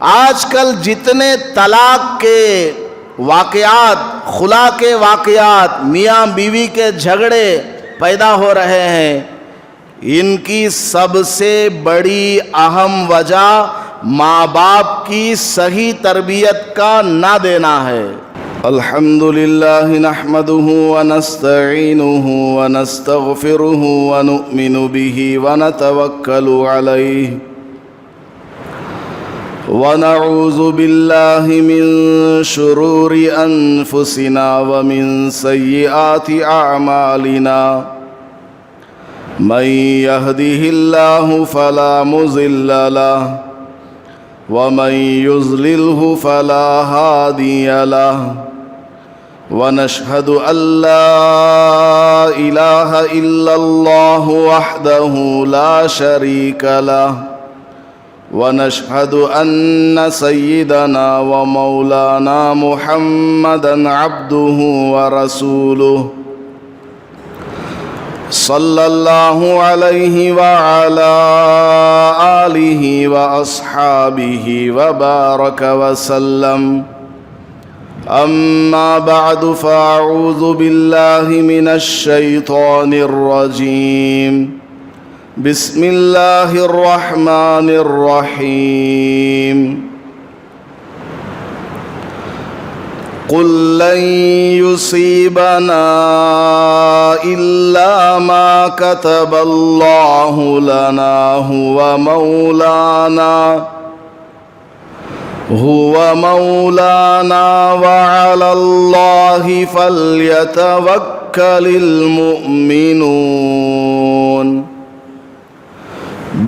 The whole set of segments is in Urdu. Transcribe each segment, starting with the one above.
آج کل جتنے طلاق کے واقعات، خلا کے واقعات، میاں بیوی کے جھگڑے پیدا ہو رہے ہیں، ان کی سب سے بڑی اہم وجہ ماں باپ کی صحیح تربیت کا نہ دینا ہے۔ الحمدللہ نحمدہ ونستعینہ ونستغفرہ ونؤمن بہ ونتوکل علیہ ونعوذ باللہ من شرور انفسنا ومن سیئات اعمالنا من يهده الله فلا مضل له ومن يضلله فلا هادي له ونشهد أن لا إله إلا الله وحده لا شريك له ونشهد أن سيدنا ومولانا محمدا عبده ورسوله صلی اللہ علیہ وعلا آلہ واصحابہ وبارک وسلم اما بعد فاعوذ باللہ من الشیطان الرجیم بسم اللہ الرحمن الرحیم قل لن يصيبنا إلا ما كتب الله لنا هو مولانا وعلى الله فليتوكل المؤمنون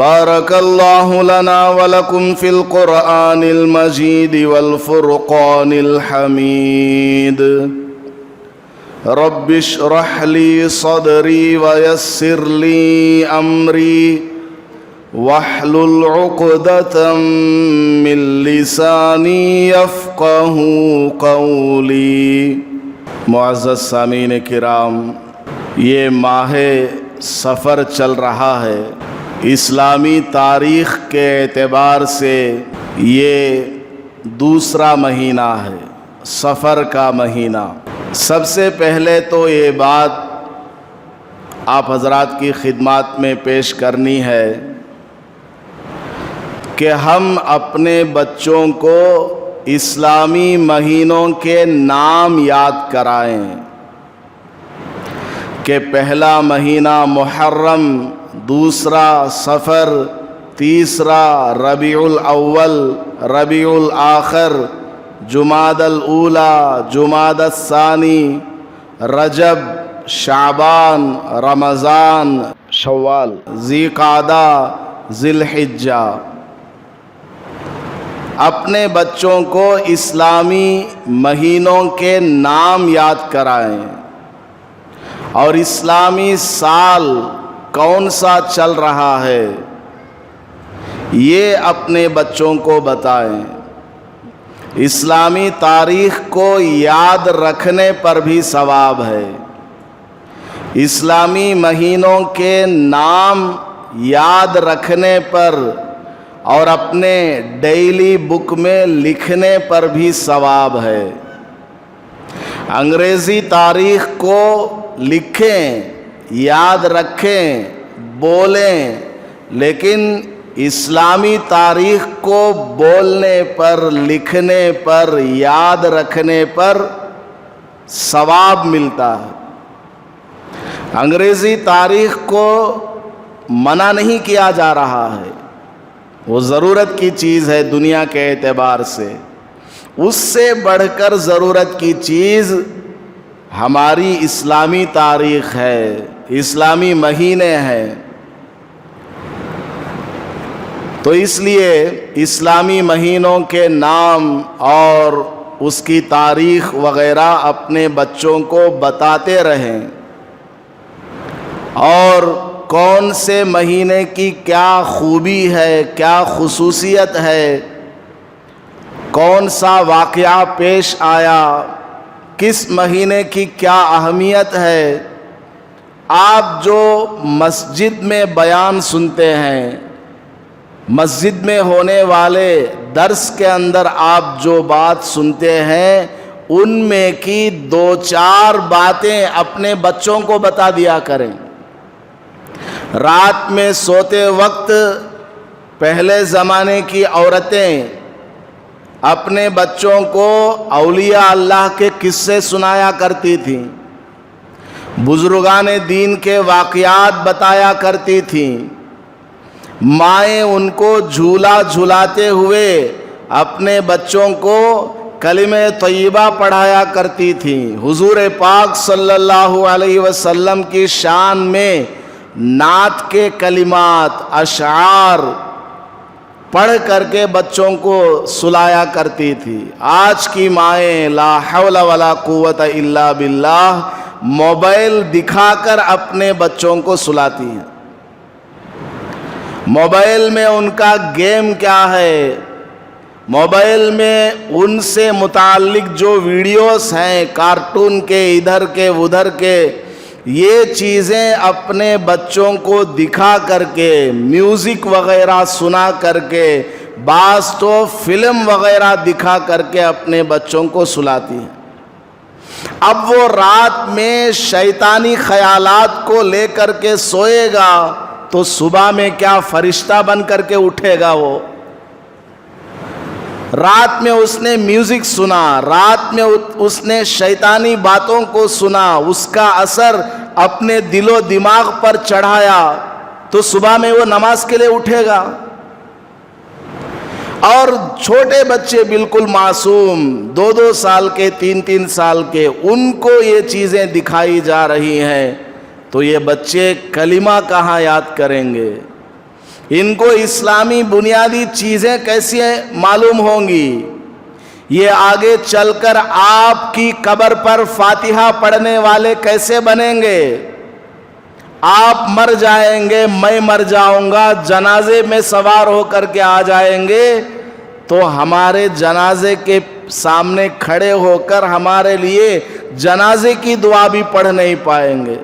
بارك الله لنا ولكم في القرآن المجيد والفرقان الحميد رب اشرح لي صدري ويسر لي أمري واحلل عقدة من لساني يفقه قولي۔ معزز سامعین کرام، یہ ماہ سفر چل رہا ہے۔ اسلامی تاریخ کے اعتبار سے یہ دوسرا مہینہ ہے، سفر کا مہینہ۔ سب سے پہلے تو یہ بات آپ حضرات کی خدمات میں پیش کرنی ہے کہ ہم اپنے بچوں کو اسلامی مہینوں کے نام یاد کرائیں کہ پہلا مہینہ محرم، دوسرا سفر، تیسرا ربیع الاول، ربیع الآخر، جمادی الاولی، جمادی الثانی، رجب، شعبان، رمضان، شوال، ذی قعدہ، ذی الحجہ۔ اپنے بچوں کو اسلامی مہینوں کے نام یاد کرائیں اور اسلامی سال کون سا چل رہا ہے یہ اپنے بچوں کو بتائیں۔ اسلامی تاریخ کو یاد رکھنے پر بھی ثواب ہے۔ اسلامی مہینوں کے نام یاد رکھنے پر اور اپنے ڈیلی بک میں لکھنے پر بھی ثواب ہے۔ انگریزی تاریخ کو لکھیں، یاد رکھیں، بولیں، لیکن اسلامی تاریخ کو بولنے پر، لکھنے پر، یاد رکھنے پر ثواب ملتا ہے۔ انگریزی تاریخ کو منع نہیں کیا جا رہا ہے، وہ ضرورت کی چیز ہے دنیا کے اعتبار سے۔ اس سے بڑھ کر ضرورت کی چیز ہماری اسلامی تاریخ ہے، اسلامی مہینے ہیں۔ تو اس لیے اسلامی مہینوں کے نام اور اس کی تاریخ وغیرہ اپنے بچوں کو بتاتے رہیں، اور کون سے مہینے کی کیا خوبی ہے، کیا خصوصیت ہے، کون سا واقعہ پیش آیا، کس مہینے کی کیا اہمیت ہے۔ آپ جو مسجد میں بیان سنتے ہیں، مسجد میں ہونے والے درس کے اندر آپ جو بات سنتے ہیں ان میں کی 2-4 باتیں اپنے بچوں کو بتا دیا کریں۔ رات میں سوتے وقت پہلے زمانے کی عورتیں اپنے بچوں کو اولیاء اللہ کے قصے سنایا کرتی تھیں، بزرگان دین کے واقعات بتایا کرتی تھیں، مائیں ان کو جھولا جھلاتے ہوئے اپنے بچوں کو کلمہ طیبہ پڑھایا کرتی تھیں۔ حضور پاک صلی اللہ علیہ وسلم کی شان میں نعت کے کلمات، اشعار پڑھ کر کے بچوں کو سلایا کرتی تھی۔ آج کی مائیں لا حول ولا قوت الا باللہ موبائل دکھا کر اپنے بچوں کو سلاتی ہیں۔ موبائل میں ان کا گیم کیا ہے، موبائل میں ان سے متعلق جو ویڈیوز ہیں کارٹون کے، ادھر کے ادھر کے، یہ چیزیں اپنے بچوں کو دکھا کر کے، میوزک وغیرہ سنا کر کے، بعض تو فلم وغیرہ دکھا کر کے اپنے بچوں کو سلاتی ہیں۔ اب وہ رات میں شیطانی خیالات کو لے کر کے سوئے گا تو صبح میں کیا فرشتہ بن کر کے اٹھے گا؟ وہ رات میں اس نے میوزک سنا، رات میں اس نے شیطانی باتوں کو سنا، اس کا اثر اپنے دل و دماغ پر چڑھایا تو صبح میں وہ نماز کے لیے اٹھے گا؟ اور چھوٹے بچے بالکل معصوم 2 سال کے، 3 سال کے، ان کو یہ چیزیں دکھائی جا رہی ہیں تو یہ بچے کلمہ کہاں یاد کریں گے؟ ان کو اسلامی بنیادی چیزیں کیسے معلوم ہوں گی؟ یہ آگے چل کر آپ کی قبر پر فاتحہ پڑھنے والے کیسے بنیں گے؟ آپ مر جائیں گے، میں مر جاؤں گا، جنازے میں سوار ہو کر کے آ جائیں گے تو ہمارے جنازے کے سامنے کھڑے ہو کر ہمارے لیے جنازے کی دعا بھی پڑھ نہیں پائیں گے۔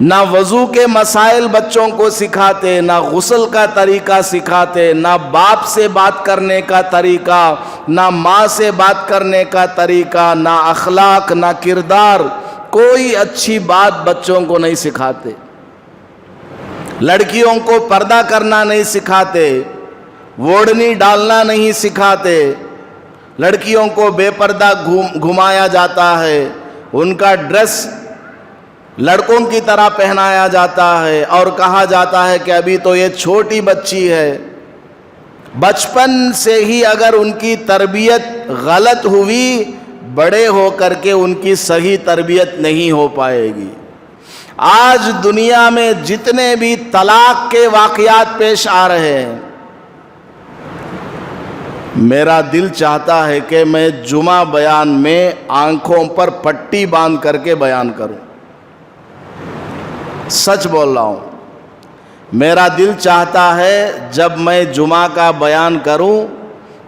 نہ وضو کے مسائل بچوں کو سکھاتے، نہ غسل کا طریقہ سکھاتے، نہ باپ سے بات کرنے کا طریقہ، نہ ماں سے بات کرنے کا طریقہ، نہ اخلاق، نہ کردار، کوئی اچھی بات بچوں کو نہیں سکھاتے۔ لڑکیوں کو پردہ کرنا نہیں سکھاتے، اوڑھنی ڈالنا نہیں سکھاتے، لڑکیوں کو بے پردہ گھمایا جاتا ہے، ان کا ڈریس لڑکوں کی طرح پہنایا جاتا ہے اور کہا جاتا ہے کہ ابھی تو یہ چھوٹی بچی ہے۔ بچپن سے ہی اگر ان کی تربیت غلط ہوئی، بڑے ہو کر کے ان کی صحیح تربیت نہیں ہو پائے گی۔ آج دنیا میں جتنے بھی طلاق کے واقعات پیش آ رہے ہیں، میرا دل چاہتا ہے کہ میں جمعہ بیان میں آنکھوں پر پٹی باندھ کر کے بیان کروں۔ سچ بول رہا ہوں، میرا دل چاہتا ہے جب میں جمعہ کا بیان کروں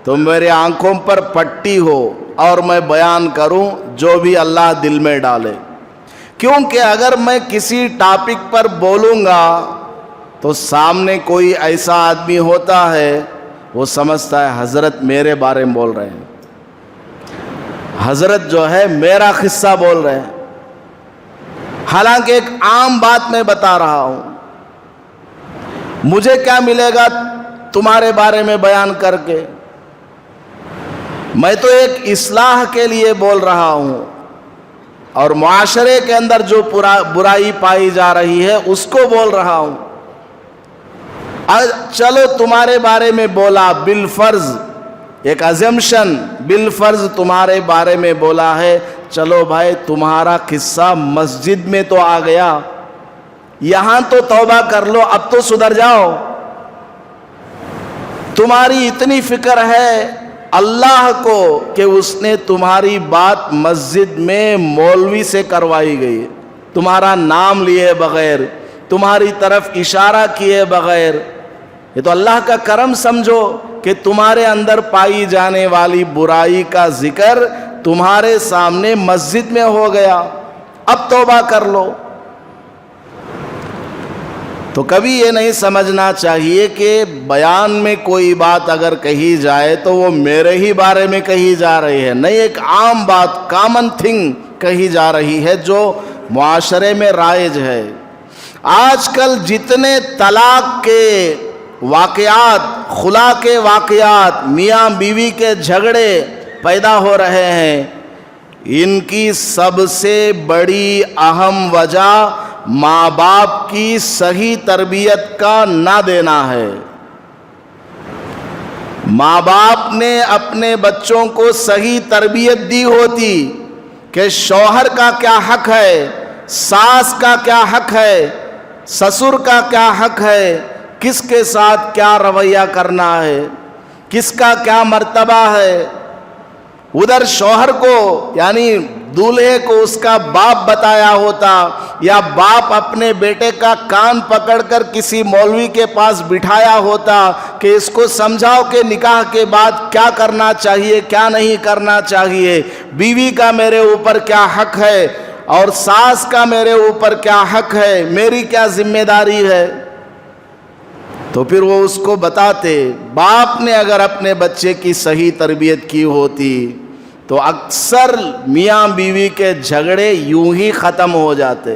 تو میرے آنکھوں پر پٹی ہو اور میں بیان کروں جو بھی اللہ دل میں ڈالے، کیونکہ اگر میں کسی ٹاپک پر بولوں گا تو سامنے کوئی ایسا آدمی ہوتا ہے وہ سمجھتا ہے حضرت میرے بارے میں بول رہے ہیں، حضرت جو ہے میرا قصہ بول رہے ہیں، حالانکہ ایک عام بات میں بتا رہا ہوں۔ مجھے کیا ملے گا تمہارے بارے میں بیان کر کے؟ میں تو ایک اصلاح کے لیے بول رہا ہوں اور معاشرے کے اندر جو برائی پائی جا رہی ہے اس کو بول رہا ہوں۔ چلو تمہارے بارے میں بولا، بالفرض ایک ازمپشن، بالفرض تمہارے بارے میں بولا ہے، چلو بھائی تمہارا قصہ مسجد میں تو آ گیا، یہاں تو توبہ کر لو، اب تو سدھر جاؤ۔ تمہاری اتنی فکر ہے اللہ کو کہ اس نے تمہاری بات مسجد میں مولوی سے کروائی گئی، تمہارا نام لیے بغیر، تمہاری طرف اشارہ کیے بغیر۔ یہ تو اللہ کا کرم سمجھو کہ تمہارے اندر پائی جانے والی برائی کا ذکر تمہارے سامنے مسجد میں ہو گیا، اب توبہ کر لو۔ تو کبھی یہ نہیں سمجھنا چاہیے کہ بیان میں کوئی بات اگر کہی جائے تو وہ میرے ہی بارے میں کہی جا رہی ہے، نہیں، ایک عام بات، کامن تھنگ کہی جا رہی ہے جو معاشرے میں رائج ہے۔ آج کل جتنے طلاق کے واقعات، خلا کے واقعات، میاں بیوی کے جھگڑے پیدا ہو رہے ہیں، ان کی سب سے بڑی اہم وجہ ماں باپ کی صحیح تربیت کا نہ دینا ہے۔ ماں باپ نے اپنے بچوں کو صحیح تربیت دی ہوتی کہ شوہر کا کیا حق ہے، ساس کا کیا حق ہے، سسر کا کیا حق ہے، کس کے ساتھ کیا رویہ کرنا ہے، کس کا کیا مرتبہ ہے۔ ادھر شوہر کو یعنی دولہے کو اس کا باپ بتایا ہوتا، یا باپ اپنے بیٹے کا کان پکڑ کر کسی مولوی کے پاس بٹھایا ہوتا کہ اس کو سمجھاؤ کہ نکاح کے بعد کیا کرنا چاہیے، کیا نہیں کرنا چاہیے، بیوی کا میرے اوپر کیا حق ہے اور ساس کا میرے اوپر کیا حق ہے، میری کیا ذمہ داری ہے۔ تو پھر وہ اس کو بتاتے۔ باپ نے اگر اپنے بچے کی صحیح تربیت کی ہوتی تو اکثر میاں بیوی کے جھگڑے یوں ہی ختم ہو جاتے۔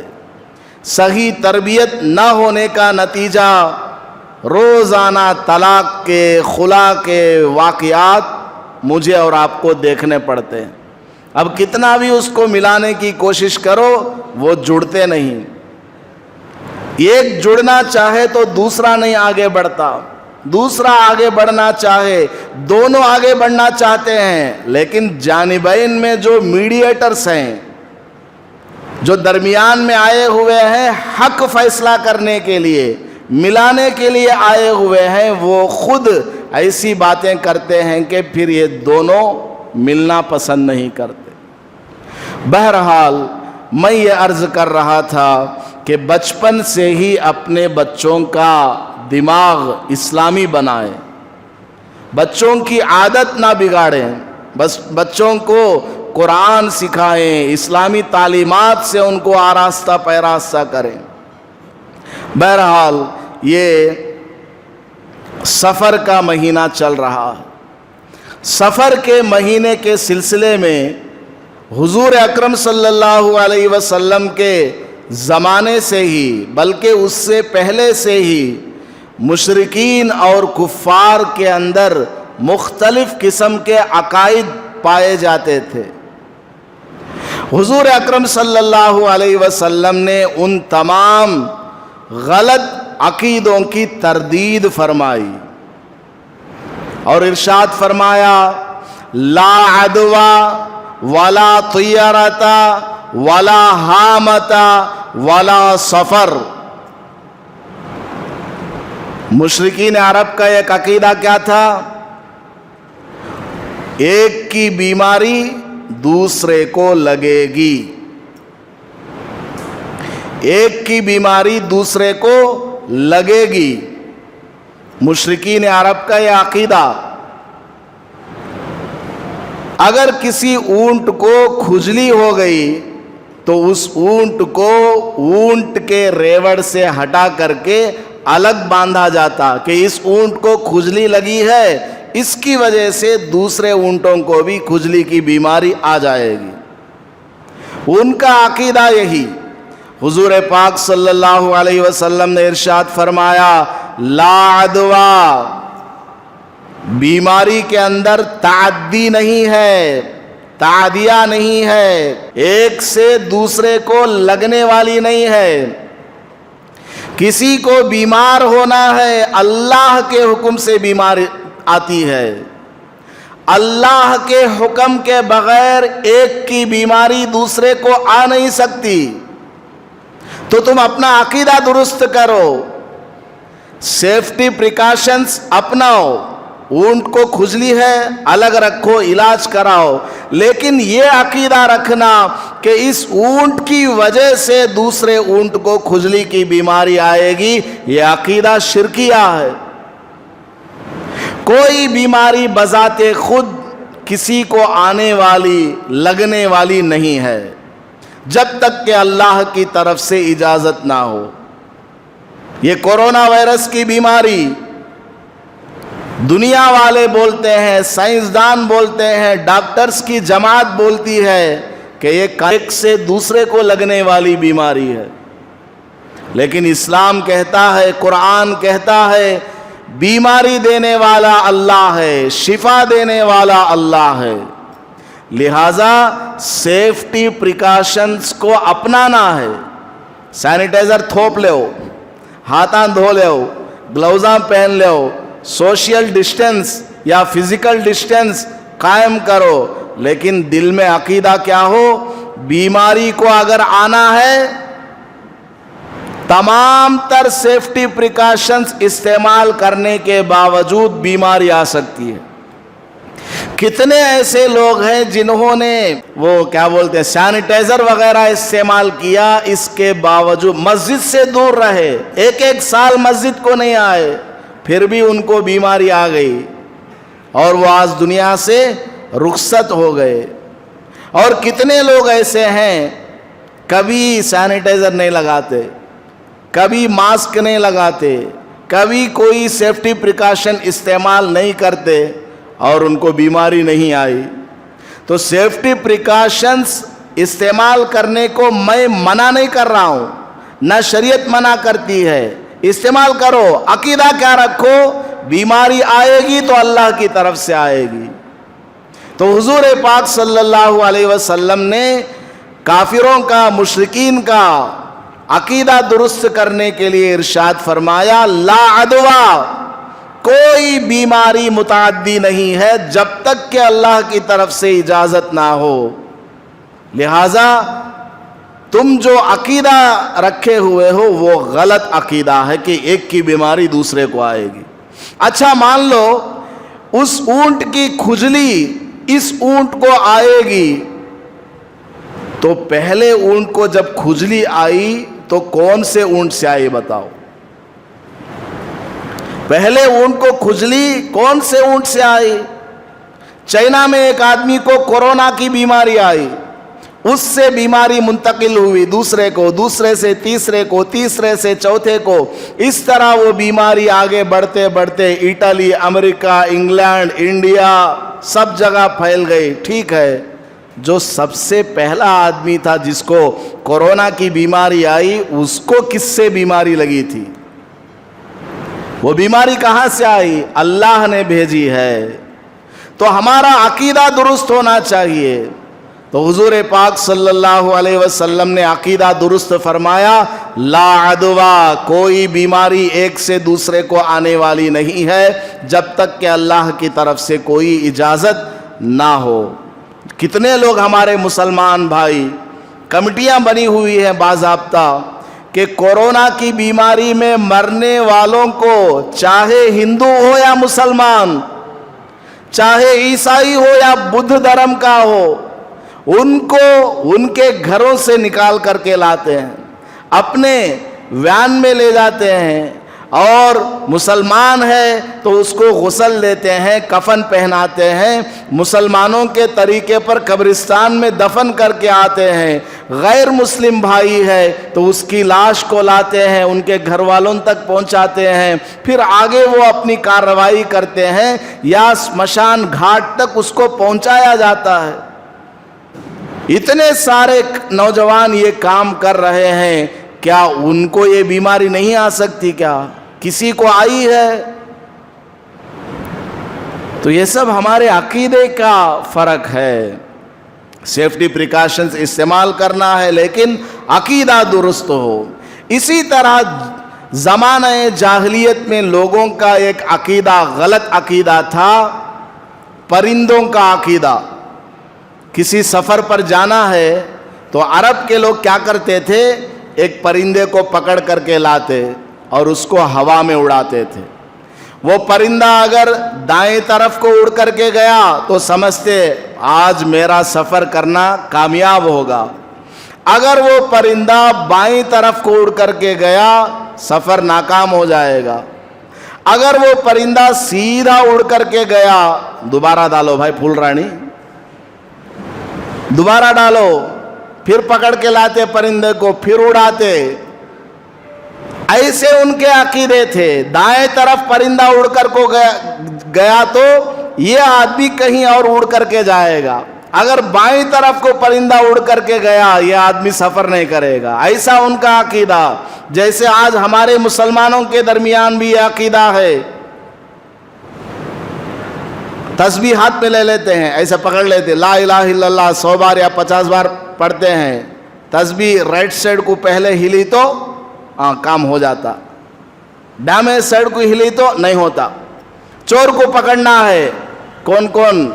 صحیح تربیت نہ ہونے کا نتیجہ روزانہ طلاق کے، خلا کے واقعات مجھے اور آپ کو دیکھنے پڑتے ہیں۔ اب کتنا بھی اس کو ملانے کی کوشش کرو وہ جڑتے نہیں۔ ایک جڑنا چاہے تو دوسرا نہیں آگے بڑھتا، دوسرا آگے بڑھنا چاہے، دونوں آگے بڑھنا چاہتے ہیں، لیکن جانبین میں جو میڈیٹرز ہیں، جو درمیان میں آئے ہوئے ہیں حق فیصلہ کرنے کے لیے، ملانے کے لیے آئے ہوئے ہیں، وہ خود ایسی باتیں کرتے ہیں کہ پھر یہ دونوں ملنا پسند نہیں کرتے۔ بہرحال میں یہ عرض کر رہا تھا کہ بچپن سے ہی اپنے بچوں کا دماغ اسلامی بنائیں، بچوں کی عادت نہ بگاڑیں، بس بچوں کو قرآن سکھائیں، اسلامی تعلیمات سے ان کو آراستہ پیراستہ کریں۔ بہرحال یہ سفر کا مہینہ چل رہا ہے۔ سفر کے مہینے کے سلسلے میں حضور اکرم صلی اللہ علیہ وسلم کے زمانے سے ہی بلکہ اس سے پہلے سے ہی مشرکین اور کفار کے اندر مختلف قسم کے عقائد پائے جاتے تھے۔ حضور اکرم صلی اللہ علیہ وسلم نے ان تمام غلط عقیدوں کی تردید فرمائی اور ارشاد فرمایا، لا عدوى ولا طیرتا ولا حامتا ولا سفر۔ مشرکین عرب کا ایک عقیدہ کیا تھا؟ ایک کی بیماری دوسرے کو لگے گی، ایک کی بیماری دوسرے کو لگے گی۔ مشرکین عرب کا یہ عقیدہ، اگر کسی اونٹ کو کھجلی ہو گئی تو اس اونٹ کو اونٹ کے ریوڑ سے ہٹا کر کے الگ باندھا جاتا کہ اس اونٹ کو کھجلی لگی ہے، اس کی وجہ سے دوسرے اونٹوں کو بھی کھجلی کی بیماری آ جائے گی۔ ان کا عقیدہ یہی۔ حضور پاک صلی اللہ علیہ وسلم نے ارشاد فرمایا، لا عدوى، بیماری کے اندر تعدی نہیں ہے، تعدیہ نہیں ہے، ایک سے دوسرے کو لگنے والی نہیں ہے۔ کسی کو بیمار ہونا ہے اللہ کے حکم سے بیماری آتی ہے، اللہ کے حکم کے بغیر ایک کی بیماری دوسرے کو آ نہیں سکتی۔ تو تم اپنا عقیدہ درست کرو، سیفٹی پریکاشنز اپناؤ، اونٹ کو کھجلی ہے الگ رکھو، علاج کراؤ، لیکن یہ عقیدہ رکھنا کہ اس اونٹ کی وجہ سے دوسرے اونٹ کو کھجلی کی بیماری آئے گی، یہ عقیدہ شرکیہ ہے۔ کوئی بیماری بذات خود کسی کو آنے والی، لگنے والی نہیں ہے جب تک کہ اللہ کی طرف سے اجازت نہ ہو۔ یہ کورونا وائرس کی بیماری دنیا والے بولتے ہیں، سائنسدان بولتے ہیں، ڈاکٹرز کی جماعت بولتی ہے کہ یہ ایک سے دوسرے کو لگنے والی بیماری ہے، لیکن اسلام کہتا ہے، قرآن کہتا ہے بیماری دینے والا اللہ ہے، شفا دینے والا اللہ ہے۔ لہذا سیفٹی پریکاشنز کو اپنانا ہے۔ سینیٹائزر تھوپ لے ہو، ہاتھاں دھو لے ہو، گلوزاں پہن لے ہو، سوشل ڈسٹینس یا فزیکل ڈسٹینس قائم کرو، لیکن دل میں عقیدہ کیا ہو؟ بیماری کو اگر آنا ہے تمام تر سیفٹی پریکاشنز استعمال کرنے کے باوجود بیماری آ سکتی ہے۔ کتنے ایسے لوگ ہیں جنہوں نے وہ کیا بولتے ہیں سینیٹائزر وغیرہ استعمال کیا، اس کے باوجود مسجد سے دور رہے، ایک سال مسجد کو نہیں آئے، پھر بھی ان کو بیماری آ گئی اور وہ آج دنیا سے رخصت ہو گئے۔ اور کتنے لوگ ایسے ہیں کبھی سینیٹائزر نہیں لگاتے، کبھی ماسک نہیں لگاتے، کبھی کوئی سیفٹی پریکاشن استعمال نہیں کرتے اور ان کو بیماری نہیں آئی۔ تو سیفٹی پریکاشنز استعمال کرنے کو میں منع نہیں کر رہا ہوں، نہ شریعت منع کرتی ہے، استعمال کرو، عقیدہ کیا رکھو؟ بیماری آئے گی تو اللہ کی طرف سے آئے گی۔ تو حضور پاک صلی اللہ علیہ وسلم نے کافروں کا، مشرکین کا عقیدہ درست کرنے کے لیے ارشاد فرمایا لا عدوہ، کوئی بیماری متعدی نہیں ہے جب تک کہ اللہ کی طرف سے اجازت نہ ہو۔ لہذا تم جو عقیدہ رکھے ہوئے ہو وہ غلط عقیدہ ہے کہ ایک کی بیماری دوسرے کو آئے گی۔ اچھا مان لو اس اونٹ کی کھجلی اس اونٹ کو آئے گی، تو پہلے اونٹ کو جب کھجلی آئی تو کون سے اونٹ سے آئی بتاؤ؟ پہلے اونٹ کو کھجلی کون سے اونٹ سے آئی؟ چائنا میں ایک آدمی کو کورونا کی بیماری آئی، اس سے بیماری منتقل ہوئی دوسرے کو، دوسرے سے تیسرے کو، تیسرے سے چوتھے کو، اس طرح وہ بیماری آگے بڑھتے بڑھتے اٹلی، امریکہ، انگلینڈ، انڈیا سب جگہ پھیل گئی۔ ٹھیک ہے، جو سب سے پہلا آدمی تھا جس کو کورونا کی بیماری آئی، اس کو کس سے بیماری لگی تھی؟ وہ بیماری کہاں سے آئی؟ اللہ نے بھیجی ہے۔ تو ہمارا عقیدہ درست ہونا چاہیے۔ تو حضور پاک صلی اللہ علیہ وسلم نے عقیدہ درست فرمایا لا عدوہ، کوئی بیماری ایک سے دوسرے کو آنے والی نہیں ہے جب تک کہ اللہ کی طرف سے کوئی اجازت نہ ہو۔ کتنے لوگ ہمارے مسلمان بھائی کمیٹیاں بنی ہوئی ہیں باضابطہ کہ کورونا کی بیماری میں مرنے والوں کو چاہے ہندو ہو یا مسلمان، چاہے عیسائی ہو یا بدھ دھرم کا ہو، ان کو ان کے گھروں سے نکال کر کے لاتے ہیں، اپنے وین میں لے جاتے ہیں، اور مسلمان ہے تو اس کو غسل دیتے ہیں، کفن پہناتے ہیں، مسلمانوں کے طریقے پر قبرستان میں دفن کر کے آتے ہیں۔ غیر مسلم بھائی ہے تو اس کی لاش کو لاتے ہیں، ان کے گھر والوں تک پہنچاتے ہیں، پھر آگے وہ اپنی کارروائی کرتے ہیں یا شمشان گھاٹ تک اس کو پہنچایا جاتا ہے۔ اتنے سارے نوجوان یہ کام کر رہے ہیں، کیا ان کو یہ بیماری نہیں آ سکتی؟ کیا کسی کو آئی ہے؟ تو یہ سب ہمارے عقیدے کا فرق ہے۔ سیفٹی پریکاشنز استعمال کرنا ہے لیکن عقیدہ درست ہو۔ اسی طرح زمانہ جاہلیت میں لوگوں کا ایک عقیدہ غلط عقیدہ تھا، پرندوں کا عقیدہ۔ کسی سفر پر جانا ہے تو عرب کے لوگ کیا کرتے تھے؟ ایک پرندے کو پکڑ کر کے لاتے اور اس کو ہوا میں اڑاتے تھے۔ وہ پرندہ اگر دائیں طرف کو اڑ کر کے گیا تو سمجھتے آج میرا سفر کرنا کامیاب ہوگا، اگر وہ پرندہ بائیں طرف کو اڑ کر کے گیا سفر ناکام ہو جائے گا، اگر وہ پرندہ سیدھا اڑ کر کے گیا، دوبارہ ڈالو بھائی پھول رانی، دوبارہ ڈالو، پھر پکڑ کے لاتے پرندے کو، پھر اڑاتے، ایسے ان کے عقیدے تھے. دائیں طرف پرندہ اڑ کر کو گیا تو یہ آدمی کہیں اور اڑ کر کے جائے گا, اگر بائیں طرف کو پرندہ اڑ کر کے گیا یہ آدمی سفر نہیں کرے گا. ایسا ان کا عقیدہ. جیسے آج ہمارے مسلمانوں کے درمیان بھی یہ عقیدہ ہے. تسبیح ہاتھ میں لے لیتے ہیں, ایسے پکڑ لیتے, لا الہ الا اللہ 100 بار یا 50 بار پڑھتے ہیں. تسبیح رائٹ سائڈ کو پہلے ہلی تو کام ہو جاتا, ڈامے سائڈ کو ہلی تو نہیں ہوتا. چور کو پکڑنا ہے, کون کون,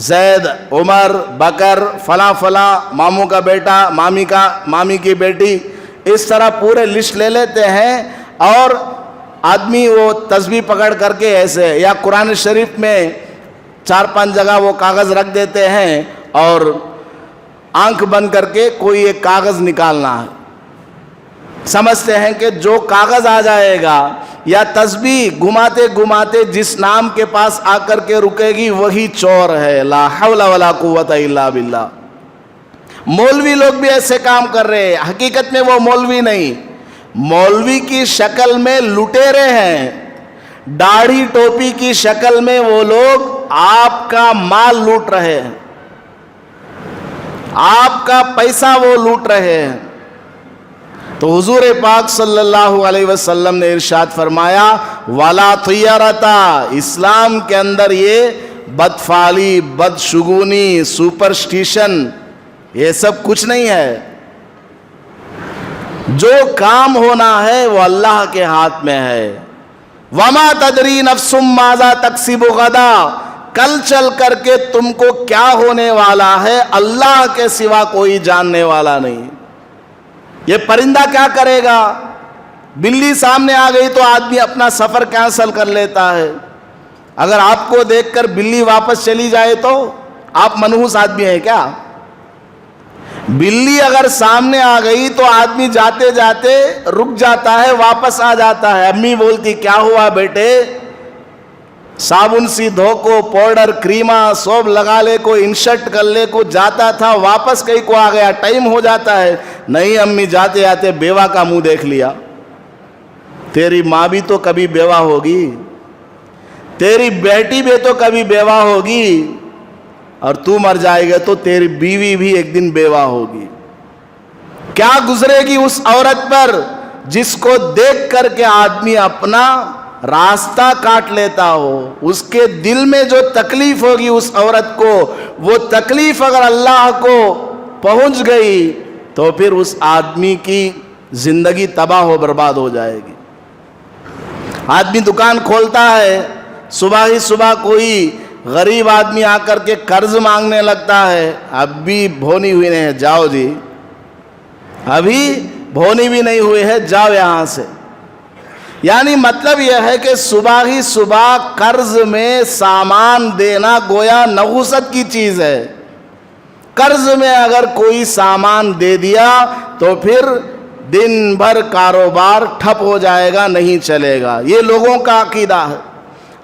زید, عمر, بکر, فلاں فلاں, ماموں کا بیٹا, مامی کی بیٹی, اس طرح پورے لسٹ لے لیتے ہیں اور آدمی وہ تسبیح پکڑ کر کے ایسے, یا قرآن شریف میں 4-5 جگہ وہ کاغذ رکھ دیتے ہیں اور آنکھ بند کر کے کوئی ایک کاغذ نکالنا ہے. سمجھتے ہیں کہ جو کاغذ آ جائے گا یا تسبیح گھماتے گھماتے جس نام کے پاس آ کر کے رکے گی وہی چور ہے. لا حول ولا قوت الا باللہ. مولوی لوگ بھی ایسے کام کر رہے ہیں, حقیقت میں وہ مولوی نہیں, مولوی کی شکل میں لٹیرے ہیں. داڑھی ٹوپی کی شکل میں وہ لوگ آپ کا مال لوٹ رہے ہیں, آپ کا پیسہ وہ لوٹ رہے ہیں. تو حضور پاک صلی اللہ علیہ وسلم نے ارشاد فرمایا وَلَا طِيَرَةَ, اسلام کے اندر یہ بدفعلی, بدشگونی, سپرسٹیشن یہ سب کچھ نہیں ہے. جو کام ہونا ہے وہ اللہ کے ہاتھ میں ہے. وَمَا تَدْرِي نَفْسٌ مَاذَا تَكْسِبُ غَدًا, کل چل کر کے تم کو کیا ہونے والا ہے اللہ کے سوا کوئی جاننے والا نہیں. یہ پرندہ کیا کرے گا, بلی سامنے آ گئی تو آدمی اپنا سفر کینسل کر لیتا ہے. اگر آپ کو دیکھ کر بلی واپس چلی جائے تو آپ منحوس آدمی ہیں کیا؟ بلی اگر سامنے آ گئی تو آدمی جاتے جاتے رک جاتا ہے, واپس آ جاتا ہے. امی بولتی کیا ہوا بیٹے, صابن سی دھو کو, پاؤڈر کریمہ سوب لگا لے کو, انشرٹ کر لے کو, جاتا تھا واپس کہیں کو آ گیا, ٹائم ہو جاتا ہے. نہیں امی جاتے جاتے بیوہ کا منہ دیکھ لیا. تیری ماں بھی تو کبھی بیوہ ہوگی, تیری بیٹی بھی تو کبھی بیوہ ہوگی, اور تو مر جائے گا تو تیری بیوی بھی ایک دن بیوہ ہوگی. کیا گزرے گی اس عورت پر جس کو دیکھ کر کے آدمی اپنا راستہ کاٹ لیتا ہو. اس کے دل میں جو تکلیف ہوگی اس عورت کو, وہ تکلیف اگر اللہ کو پہنچ گئی تو پھر اس آدمی کی زندگی تباہ و برباد ہو جائے گی. آدمی دکان کھولتا ہے, صبح ہی صبح کوئی غریب آدمی آ کر کے قرض مانگنے لگتا ہے, اب بھی بھونی ہوئی نہیں ہے, جاؤ جی ابھی بھونی بھی نہیں ہوئی ہے, جاؤ یہاں سے. یعنی مطلب یہ ہے کہ صبح ہی صبح قرض میں سامان دینا گویا نحوست کی چیز ہے. قرض میں اگر کوئی سامان دے دیا تو پھر دن بھر کاروبار ٹھپ ہو جائے گا, نہیں چلے گا. یہ لوگوں کا عقیدہ ہے.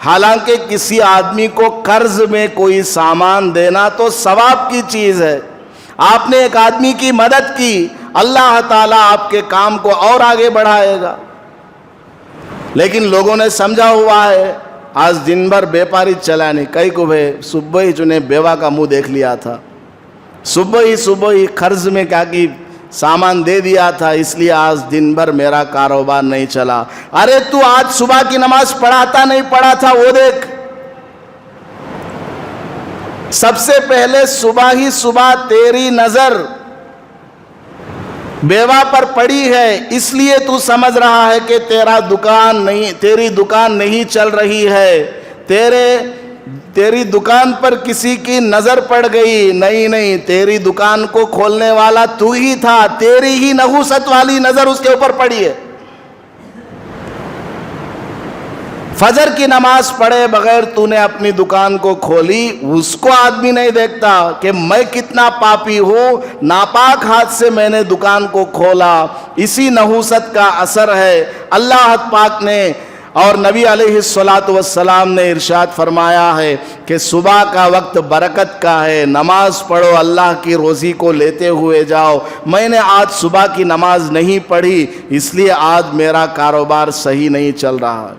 حالانکہ کسی آدمی کو قرض میں کوئی سامان دینا تو ثواب کی چیز ہے. آپ نے ایک آدمی کی مدد کی, اللہ تعالیٰ آپ کے کام کو اور آگے بڑھائے گا. لیکن لوگوں نے سمجھا ہوا ہے, آج دن بھر بیپاری چلا نہیں, کئی کو بھائی صبح ہی چنے بیوہ کا منہ دیکھ لیا تھا, صبح ہی قرض میں کیا کی سامان دے دیا تھا, اس لیے آج دن بھر میرا کاروبار نہیں چلا. ارے تو آج صبح کی نماز پڑھاتا نہیں پڑھا تھا وہ دیکھ. سب سے پہلے صبح ہی صبح تیری نظر بیوہ پر پڑی ہے, اس لیے تو سمجھ رہا ہے کہ تیری دکان نہیں چل رہی ہے, تیری دکان پر کسی کی نظر پڑ گئی. نہیں, تیری دکان کو کھولنے والا تو ہی تھا, تیری ہی نحوست والی نظر اس کے اوپر پڑی ہے. فجر کی نماز پڑھے بغیر تو نے اپنی دکان کو کھولی, اس کو آدمی نہیں دیکھتا کہ میں کتنا پاپی ہوں, ناپاک ہاتھ سے میں نے دکان کو کھولا. اسی نحوست کا اثر ہے. اللہ پاک نے اور نبی علیہ الصلاۃ والسلام نے ارشاد فرمایا ہے کہ صبح کا وقت برکت کا ہے، نماز پڑھو، اللہ کی روزی کو لیتے ہوئے جاؤ۔ میں نے آج صبح کی نماز نہیں پڑھی، اس لیے آج میرا کاروبار صحیح نہیں چل رہا۔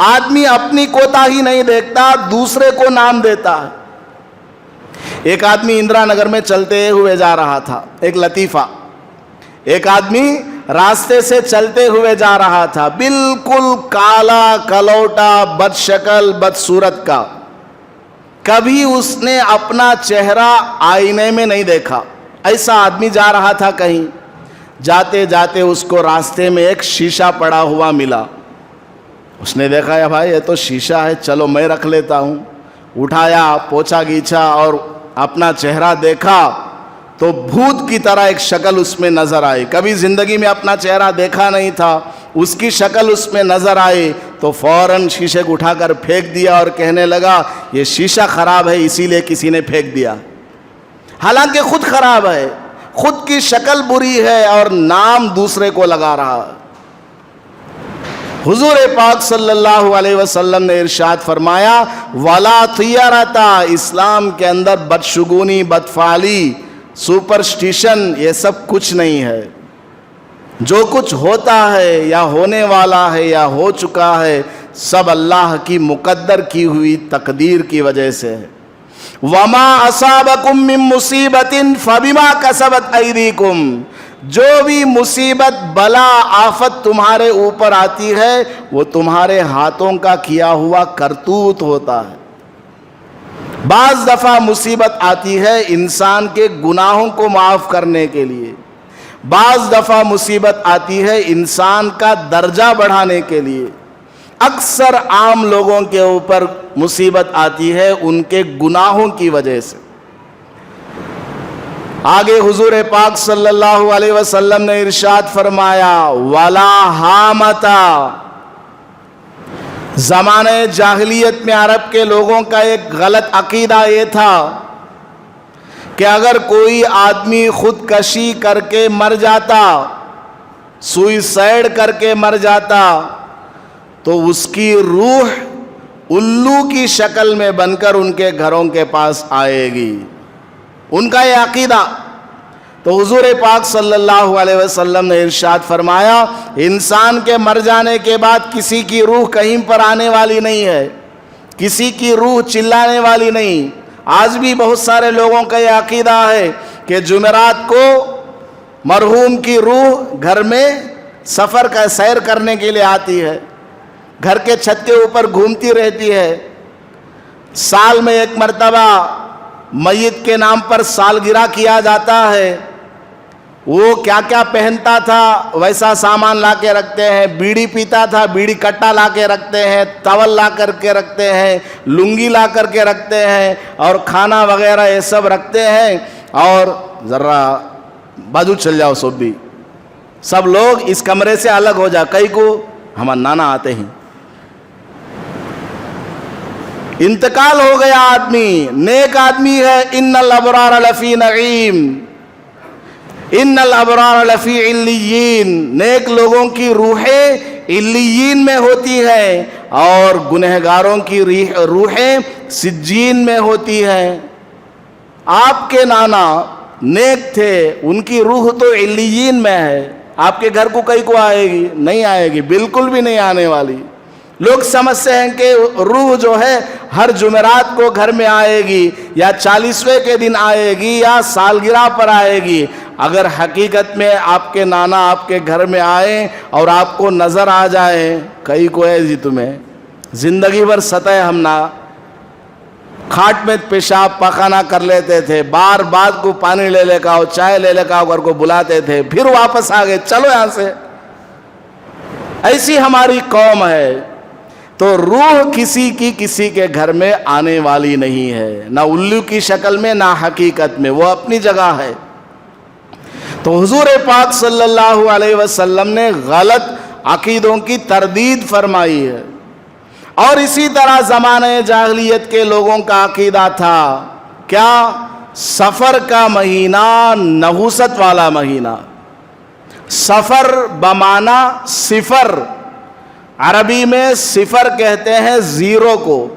آدمی اپنی کوتاہی نہیں دیکھتا، دوسرے کو نام دیتا ہے۔ ایک آدمی اندرا نگر میں چلتے ہوئے جا رہا تھا، ایک لطیفہ، ایک آدمی راستے سے چلتے ہوئے جا رہا تھا، بالکل کالا کلوٹا، بد شکل بد صورت کا، کبھی اس نے اپنا چہرہ آئینے میں نہیں دیکھا۔ ایسا آدمی جا رہا تھا کہیں، جاتے جاتے اس کو راستے میں ایک شیشہ پڑا ہوا ملا۔ اس نے دیکھا یا بھائی یہ تو شیشہ ہے، چلو میں رکھ لیتا ہوں۔ اٹھایا، پوچھا گیچھا اور اپنا چہرہ دیکھا تو بھوت کی طرح ایک شکل اس میں نظر آئی۔ کبھی زندگی میں اپنا چہرہ دیکھا نہیں تھا، اس کی شکل اس میں نظر آئی تو فوراً شیشے کو اٹھا کر پھینک دیا اور کہنے لگا یہ شیشہ خراب ہے اسی لیے کسی نے پھینک دیا، حالانکہ خود خراب ہے، خود کی شکل بری ہے اور نام دوسرے کو لگا رہا ہے۔ حضور پاک صلی اللہ علیہ وسلم نے ارشاد فرمایا وَلَا طِيَرَةَ، اسلام کے اندر بدشگونی، بدفعلی، سپرسٹیشن یہ سب کچھ نہیں ہے۔ جو کچھ ہوتا ہے یا ہونے والا ہے یا ہو چکا ہے سب اللہ کی مقدر کی ہوئی تقدیر کی وجہ سے ہے۔ وَمَا أَصَابَكُم مِّن مُّصِيبَةٍ فَبِمَا كَسَبَتْ أَيْدِيكُمْ، جو بھی مصیبت بلا آفت تمہارے اوپر آتی ہے وہ تمہارے ہاتھوں کا کیا ہوا کرتوت ہوتا ہے۔ بعض دفعہ مصیبت آتی ہے انسان کے گناہوں کو معاف کرنے کے لیے، بعض دفعہ مصیبت آتی ہے انسان کا درجہ بڑھانے کے لیے۔ اکثر عام لوگوں کے اوپر مصیبت آتی ہے ان کے گناہوں کی وجہ سے۔ آگے حضور پاک صلی اللہ علیہ وسلم نے ارشاد فرمایا وَلَا حَامَةَ، زمانہ جاہلیت میں عرب کے لوگوں کا ایک غلط عقیدہ یہ تھا کہ اگر کوئی آدمی خودکشی کر کے مر جاتا، سوئسائڈ کر کے مر جاتا تو اس کی روح الو کی شکل میں بن کر ان کے گھروں کے پاس آئے گی، ان کا یہ عقیدہ۔ تو حضور پاک صلی اللہ علیہ وسلم نے ارشاد فرمایا انسان کے مر جانے کے بعد کسی کی روح کہیں پر آنے والی نہیں ہے، کسی کی روح چلانے والی نہیں۔ آج بھی بہت سارے لوگوں کا یہ عقیدہ ہے کہ جمعرات کو مرحوم کی روح گھر میں سفر کا سیر کرنے کے لیے آتی ہے، گھر کے چھت کے اوپر گھومتی رہتی ہے۔ سال میں ایک مرتبہ میت کے نام پر سالگرہ کیا جاتا ہے، وہ کیا کیا پہنتا تھا ویسا سامان لا کے رکھتے ہیں، بیڑی پیتا تھا بیڑی کٹا لا کے رکھتے ہیں، تول لا کر کے رکھتے ہیں، لنگی لا کر کے رکھتے ہیں اور کھانا وغیرہ یہ سب رکھتے ہیں۔ اور ذرا بازو چل جاؤ سب بھی، سب لوگ اس کمرے سے الگ ہو جا، کئی کو ہمارا نانا آتے ہیں۔ انتقال ہو گیا آدمی، نیک آدمی ہے، ان الابرار لفی نعیم، ان الابرار لفی علیین، نیک لوگوں کی روحیں علیین میں ہوتی ہیں اور گنہگاروں کی روحیں سجین میں ہوتی ہیں۔ آپ کے نانا نیک تھے، ان کی روح تو علیین میں ہے، آپ کے گھر کو کئی کو آئے گی؟ نہیں آئے گی، بالکل بھی نہیں آنے والی۔ لوگ سمجھتے ہیں کہ روح جو ہے ہر جمعرات کو گھر میں آئے گی یا 40ویں کے دن آئے گی یا سالگرہ پر آئے گی۔ اگر حقیقت میں آپ کے نانا آپ کے گھر میں آئیں اور آپ کو نظر آ جائیں، کئی کو ہے جی تمہیں زندگی بھر ستائے ہم نہ، کھاٹ میں پیشاب پخانہ کر لیتے تھے، بار بعد کو پانی لے لے کا چائے لے لے کا گھر کو بلاتے تھے، پھر واپس آ گئے، چلو یہاں سے۔ ایسی ہماری قوم ہے۔ تو روح کسی کے گھر میں آنے والی نہیں ہے، نہ الو کی شکل میں نہ حقیقت میں، وہ اپنی جگہ ہے۔ تو حضور پاک صلی اللہ علیہ وسلم نے غلط عقیدوں کی تردید فرمائی ہے۔ اور اسی طرح زمانہ جاہلیت کے لوگوں کا عقیدہ تھا کیا؟ سفر کا مہینہ نحوست والا مہینہ، سفر بمعنی صفر، عربی میں صفر کہتے ہیں زیرو کو.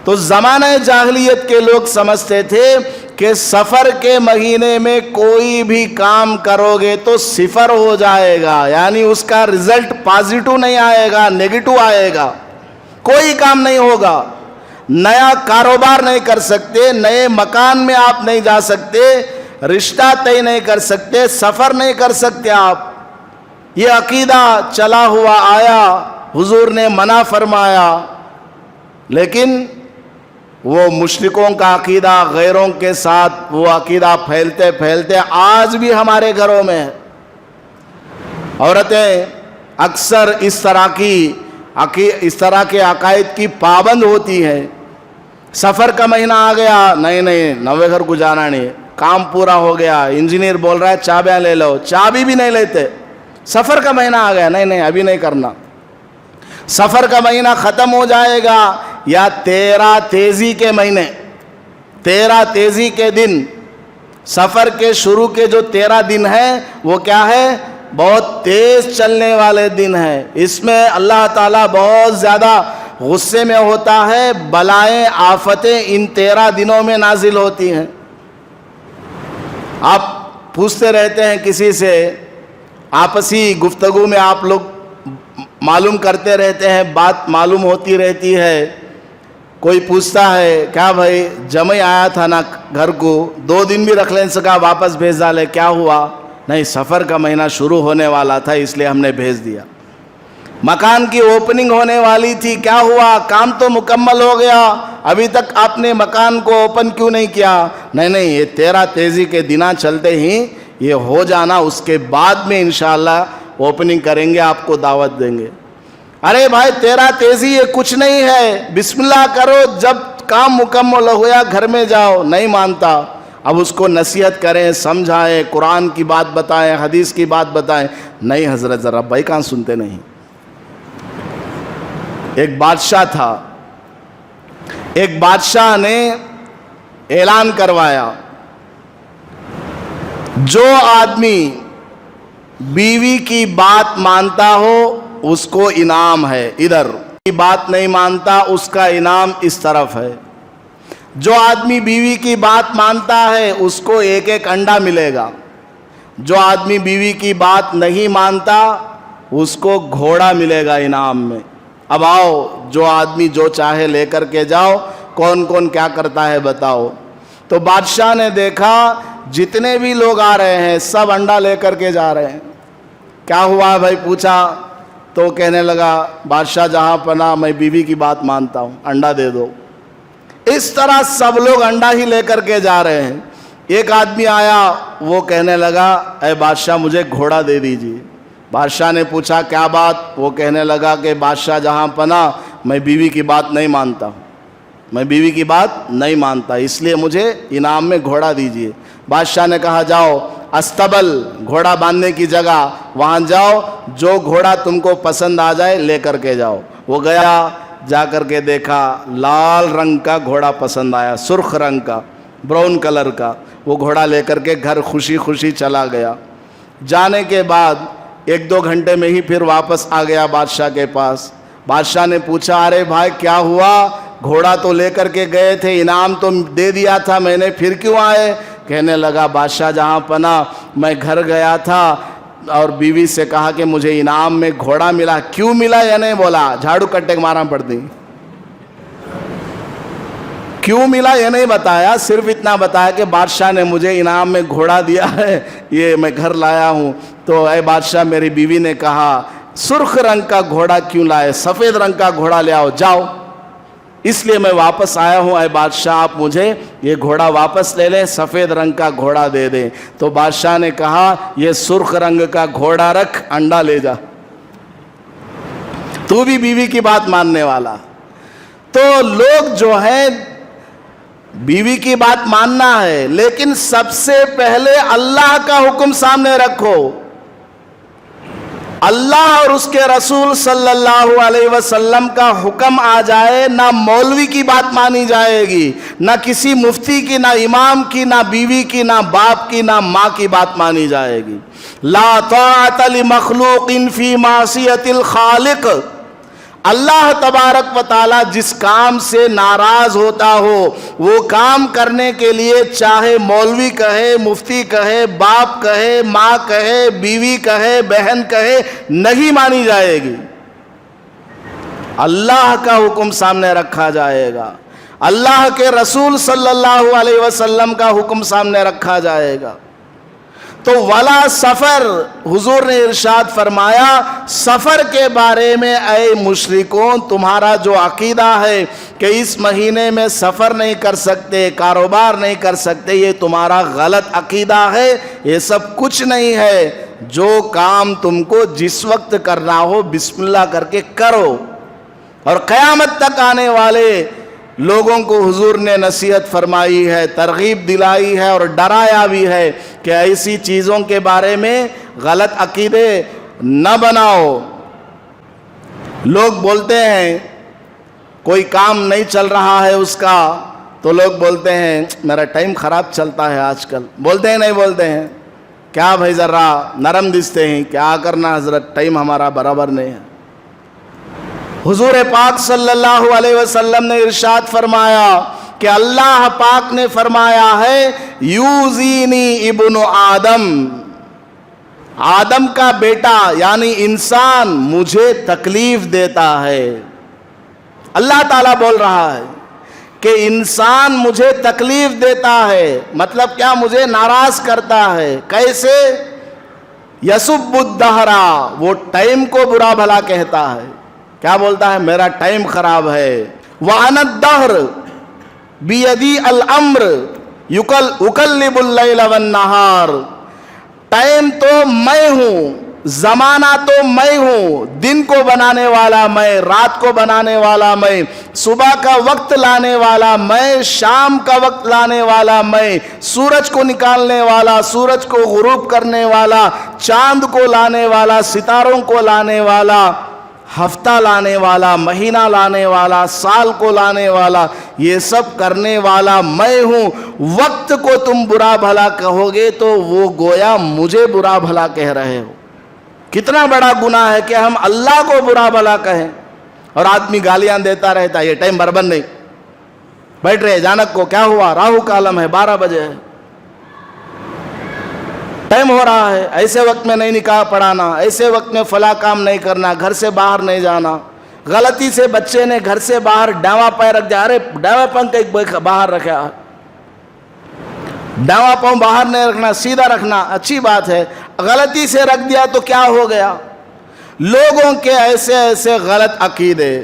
تو زمانہ جاہلیت کے لوگ سمجھتے تھے کہ سفر کے مہینے میں کوئی بھی کام کرو گے تو صفر ہو جائے گا، یعنی اس کا رزلٹ پازیٹو نہیں آئے گا، نیگیٹو آئے گا، کوئی کام نہیں ہوگا، نیا کاروبار نہیں کر سکتے، نئے مکان میں آپ نہیں جا سکتے، رشتہ طے نہیں کر سکتے، سفر نہیں کر سکتے آپ. یہ عقیدہ چلا ہوا آیا، حضور نے منع فرمایا. لیکن وہ مشرکوں کا عقیدہ غیروں کے ساتھ وہ عقیدہ پھیلتے پھیلتے آج بھی ہمارے گھروں میں ہے. عورتیں اکثر اس طرح کے عقائد کی پابند ہوتی ہیں. سفر کا مہینہ آ گیا، نہیں نوے گھر کو جانا نہیں، کام پورا ہو گیا، انجینئر بول رہا ہے چابیاں لے لو، چابی بھی نہیں لیتے. سفر کا مہینہ آ گیا، نہیں ابھی نہیں کرنا. سفر کا مہینہ ختم ہو جائے گا یا 13 تیزی کے مہینے، 13 تیزی کے دن، سفر کے شروع کے جو 13 دن ہیں وہ کیا ہے؟ بہت تیز چلنے والے دن ہیں. اس میں اللہ تعالیٰ بہت زیادہ غصے میں ہوتا ہے، بلائیں آفتیں ان 13 دنوں میں نازل ہوتی ہیں. آپ پوچھتے رہتے ہیں کسی سے، آپسی گفتگو میں آپ لوگ معلوم کرتے رہتے ہیں، بات معلوم ہوتی رہتی ہے. کوئی پوچھتا ہے کیا بھائی جمعی آیا تھا نا گھر کو، 2 دن بھی رکھ لیں سکا، واپس بھیج ڈالے، کیا ہوا؟ نہیں سفر کا مہینہ شروع ہونے والا تھا اس لیے ہم نے بھیج دیا. مکان کی اوپننگ ہونے والی تھی، کیا ہوا؟ کام تو مکمل ہو گیا، ابھی تک آپ نے مکان کو اوپن کیوں نہیں کیا؟ نہیں یہ 13 تیزی کے دناں چلتے ہی یہ ہو جانا، اس کے بعد میں انشاءاللہ اوپننگ کریں گے، آپ کو دعوت دیں گے. ارے بھائی 13 تیزی یہ کچھ نہیں ہے، بسم اللہ کرو، جب کام مکمل ہو گیا گھر میں جاؤ. نہیں مانتا. اب اس کو نصیحت کریں، سمجھائیں، قرآن کی بات بتائیں، حدیث کی بات بتائیں. نہیں حضرت ذرا بھائی کہاں سنتے نہیں. ایک بادشاہ تھا، ایک بادشاہ نے اعلان کروایا جو آدمی بیوی کی بات مانتا ہو اس کو انعام ہے، ادھر کی بات نہیں مانتا اس کا انعام اس طرف ہے. جو آدمی بیوی کی بات مانتا ہے اس کو 1 انڈا ملے گا. جو آدمی بیوی کی بات نہیں مانتا اس کو گھوڑا ملے گا انعام میں. اب آؤ جو آدمی جو چاہے لے کر کے جاؤ، کون کون کیا کرتا ہے بتاؤ. تو بادشاہ نے دیکھا جتنے بھی لوگ آ رہے ہیں سب انڈا لے کر کے جا رہے ہیں. کیا ہوا بھائی پوچھا تو کہنے لگا بادشاہ جہاں پناہ میں بیوی کی بات مانتا ہوں، انڈا دے دو. اس طرح سب لوگ انڈا ہی لے کر کے جا رہے ہیں. ایک آدمی آیا، وہ کہنے لگا اے بادشاہ مجھے گھوڑا دے دیجیے. بادشاہ نے پوچھا کیا بات؟ وہ کہنے لگا کہ بادشاہ جہاں پناہ میں بیوی کی بات نہیں مانتا ہوں، میں بیوی کی بات نہیں مانتا، اس لیے مجھے انعام میں گھوڑا دیجیے. بادشاہ نے کہا جاؤ استبل، گھوڑا باندھنے کی جگہ، وہاں جاؤ، جو گھوڑا تم کو پسند آ جائے لے کر کے جاؤ. وہ گیا، جا کر کے دیکھا لال رنگ کا گھوڑا پسند آیا، سرخ رنگ کا، براؤن کلر کا. وہ گھوڑا لے کر کے گھر خوشی خوشی چلا گیا. جانے کے بعد 1-2 گھنٹے میں ہی پھر واپس آ گیا بادشاہ کے پاس. بادشاہ نے پوچھا ارے بھائی کیا ہوا؟ گھوڑا تو لے کر کے گئے تھے، انعام تو دے دیا تھا میں نے، پھر کیوں آئے؟ کہنے لگا بادشاہ جہاں پناہ میں گھر گیا تھا اور بیوی سے کہا کہ مجھے انعام میں گھوڑا ملا. کیوں ملا یہ نہیں بولا، جھاڑو کٹے مارا پڑتی. کیوں ملا یہ نہیں بتایا، صرف اتنا بتایا کہ بادشاہ نے مجھے انعام میں گھوڑا دیا ہے، یہ میں گھر لایا ہوں. تو اے بادشاہ میری بیوی نے کہا سرخ رنگ کا گھوڑا کیوں لائے، سفید رنگ کا گھوڑا لے آؤ، جاؤ، اس لیے میں واپس آیا ہوں. اے بادشاہ آپ مجھے یہ گھوڑا واپس لے لیں، سفید رنگ کا گھوڑا دے دیں. تو بادشاہ نے کہا یہ سرخ رنگ کا گھوڑا رکھ، انڈا لے جا، تو بھی بیوی کی بات ماننے والا. تو لوگ جو ہیں بیوی کی بات ماننا ہے، لیکن سب سے پہلے اللہ کا حکم سامنے رکھو. اللہ اور اس کے رسول صلی اللہ علیہ وسلم کا حکم آ جائے، نہ مولوی کی بات مانی جائے گی، نہ کسی مفتی کی، نہ امام کی، نہ بیوی کی، نہ باپ کی، نہ ماں کی بات مانی جائے گی۔ لا طاعت لمخلوق فی معصیت الخالق۔ اللہ تبارک و تعالی جس کام سے ناراض ہوتا ہو وہ کام کرنے کے لیے چاہے مولوی کہے، مفتی کہے، باپ کہے، ماں کہے، بیوی کہے، بہن کہے، نہیں مانی جائے گی۔ اللہ کا حکم سامنے رکھا جائے گا، اللہ کے رسول صلی اللہ علیہ وسلم کا حکم سامنے رکھا جائے گا۔ تو ولا سفر، حضور نے ارشاد فرمایا سفر کے بارے میں اے مشرکون، تمہارا جو عقیدہ ہے کہ اس مہینے میں سفر نہیں کر سکتے، کاروبار نہیں کر سکتے، یہ تمہارا غلط عقیدہ ہے، یہ سب کچھ نہیں ہے۔ جو کام تم کو جس وقت کرنا ہو بسم اللہ کر کے کرو۔ اور قیامت تک آنے والے لوگوں کو حضور نے نصیحت فرمائی ہے، ترغیب دلائی ہے اور ڈرایا بھی ہے کہ ایسی چیزوں کے بارے میں غلط عقیدے نہ بناؤ۔ لوگ بولتے ہیں کوئی کام نہیں چل رہا ہے اس کا، تو لوگ بولتے ہیں میرا ٹائم خراب چلتا ہے آج کل، بولتے ہیں نہیں بولتے ہیں؟ کیا بھائی ذرا نرم دستے ہیں، کیا کرنا حضرت، ٹائم ہمارا برابر نہیں ہے۔ حضور پاک صلی اللہ علیہ وسلم نے ارشاد فرمایا کہ اللہ پاک نے فرمایا ہے یوزینی ابن آدم، آدم کا بیٹا یعنی انسان مجھے تکلیف دیتا ہے۔ اللہ تعالیٰ بول رہا ہے کہ انسان مجھے تکلیف دیتا ہے، مطلب کیا؟ مجھے ناراض کرتا ہے۔ کیسے؟ یسب الدہر، وہ ٹائم کو برا بھلا کہتا ہے۔ کیا بولتا ہے؟ میرا ٹائم خراب ہے۔ وَأَنَا الدَّهْرُ بِيَدِي الْأَمْرُ أُقَلِّبُ اللَّيْلَ وَالنَّهَارِ، ٹائم تو میں ہوں، زمانہ تو میں ہوں، دن کو بنانے والا میں، رات کو بنانے والا میں، صبح کا وقت لانے والا میں، شام کا وقت لانے والا میں، سورج کو نکالنے والا، سورج کو غروب کرنے والا، چاند کو لانے والا، ستاروں کو لانے والا، ہفتہ لانے والا، مہینہ لانے والا، سال کو لانے والا، یہ سب کرنے والا میں ہوں۔ وقت کو تم برا بھلا کہو گے تو وہ گویا مجھے برا بھلا کہہ رہے ہو۔ کتنا بڑا گناہ ہے کہ ہم اللہ کو برا بھلا کہیں، اور آدمی گالیاں دیتا رہتا ہے، یہ ٹائم برابر نہیں، بیٹھ رہے جانک کو کیا ہوا، راہو کالم ہے، 12 بجے ہے، ٹائم ہو رہا ہے، ایسے وقت میں نہیں نکاح پڑھانا، ایسے وقت میں فلاں کام نہیں کرنا، گھر سے باہر نہیں جانا۔ غلطی سے بچے نے گھر سے باہر ڈاواں پیر رکھ دیا، ارے ڈاواں پنکھ ایک باہر رکھا، ڈاواں پاؤں باہر نہیں رکھنا، سیدھا رکھنا، اچھی بات ہے، غلطی سے رکھ دیا تو کیا ہو گیا؟ لوگوں کے ایسے ایسے غلط عقیدے،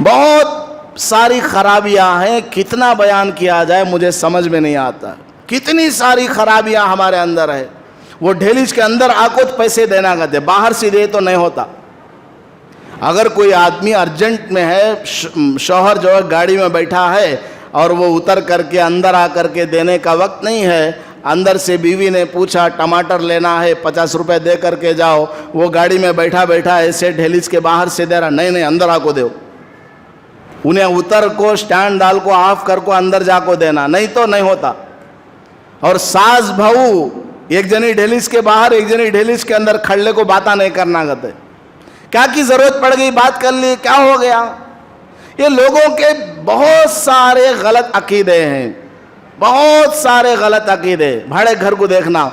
بہت ساری خرابیاں ہیں، کتنا بیان کیا جائے مجھے سمجھ میں نہیں آتا، کتنی ساری خرابیاں ہمارے اندر ہے۔ وہ ڈھیلیج کے اندر آکو تو پیسے دینا کرتے، باہر سے دے تو نہیں ہوتا۔ اگر کوئی آدمی ارجنٹ میں ہے، شوہر جو ہے گاڑی میں بیٹھا ہے اور وہ اتر کر کے اندر آ کر کے دینے کا وقت نہیں ہے، اندر سے بیوی نے پوچھا ٹماٹر لینا ہے 50 روپے دے کر کے جاؤ، وہ گاڑی میں بیٹھا بیٹھا ایسے ڈھیلیج کے باہر سے دے رہا، نہیں اندر آ کو دو، انہیں اتر کو سٹینڈ ڈال کو آف کر کو اندر جا کو دینا، نہیں تو نہیں ہوتا۔ اور ساز بہو ایک جنی ڈھیلیج کے باہر ایک جنی ڈھیلیج کے اندر کھڑنے کو باتاں نہیں کرنا کرتے، کیا کی ضرورت پڑ گئی، بات کر لی، کیا ہو گیا؟ یہ لوگوں کے بہت سارے غلط عقیدے ہیں، بہت سارے غلط عقیدے۔ بھاڑے گھر کو دیکھنا،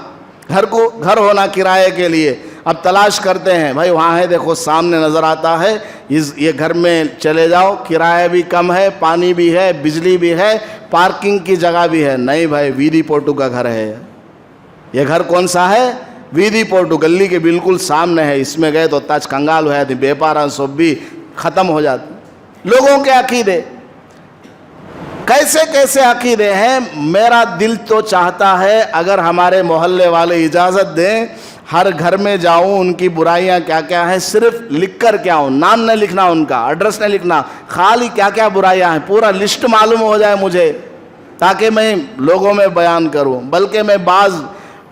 گھر ہونا کرائے کے لیے، اب تلاش کرتے ہیں، بھائی وہاں ہے دیکھو سامنے نظر آتا ہے، یہ گھر میں چلے جاؤ، کرایہ بھی کم ہے، پانی بھی ہے، بجلی بھی ہے، پارکنگ کی جگہ بھی ہے۔ نہیں بھائی، ویدی پوٹو کا گھر ہے یہ۔ گھر کون سا ہے؟ ویدی پوٹو، گلی کے بالکل سامنے ہے، اس میں گئے تو تاج کنگال ہو جاتی، بے پارا سب بھی ختم ہو جاتی۔ لوگوں کے عقیدے کیسے کیسے عقیدے ہیں۔ میرا دل تو چاہتا ہے اگر ہمارے محلے والے اجازت دیں، ہر گھر میں جاؤں، ان کی برائیاں کیا کیا ہیں صرف لکھ کر کے آؤں، نام نہیں لکھنا، ان کا ایڈریس نہیں لکھنا، خالی کیا کیا برائیاں ہیں پورا لسٹ معلوم ہو جائے مجھے، تاکہ میں لوگوں میں بیان کروں۔ بلکہ میں بعض